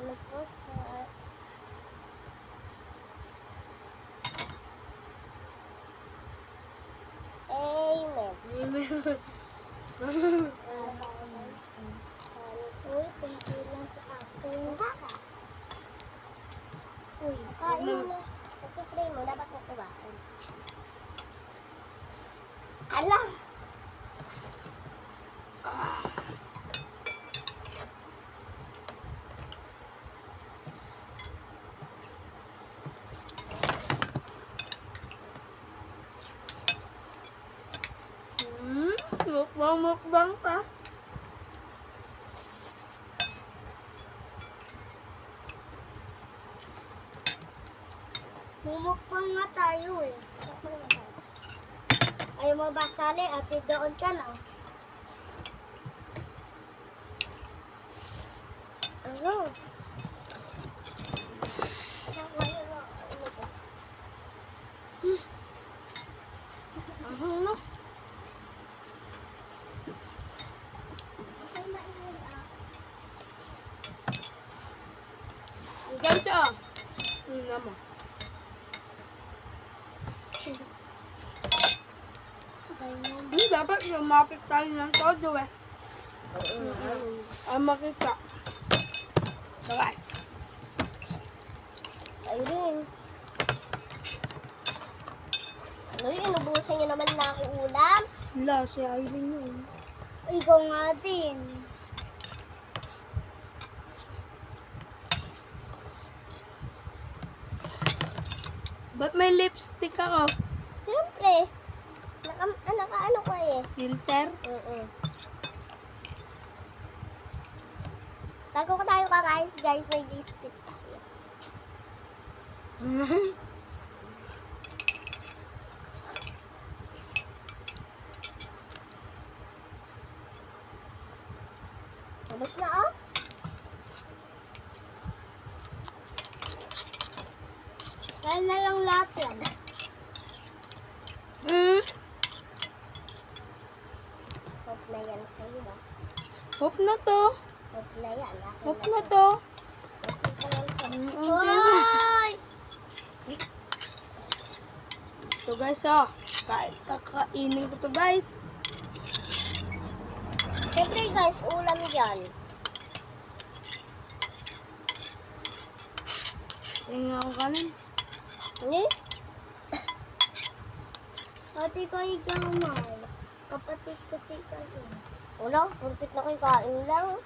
Salamat po, sir. Amen. Uy, kunti lang sa akin. Uy, kain mo na. Pag-pray mo, dapat mo kumain. Alam! Mukbang pa. Mumukbang nga tayo eh. Ayaw mo ba sali? Ate doon ka na. Ano? Ano? Ganito. Tingnan mo. Dapat lumapit tayo ng todo eh. Ang makita. Sabay. Ayun. Ano yun? Inubusan niyo naman na ako ulam. Wala, si Aileen yun. Ikaw nga din. Ba't may lipstick ako? Siyempre. Naka-ano ko eh. Filter? Bago ko tayo kakain, guys, may biscuit tayo. Tapos na oh. Kaya na lang lahat yan. Hope na yan sa'yo ba? Hope na to. Hope na yan. Akin Hope na to. Hoy! Ito guys oh. Kakainin ko to guys. Siyempre guys, ulam dyan. Tingnan ako kanin. Ni? Ate ko ikaw, Mar. Kapatid ko si Kain. Wala, purkit na kayo kain lang.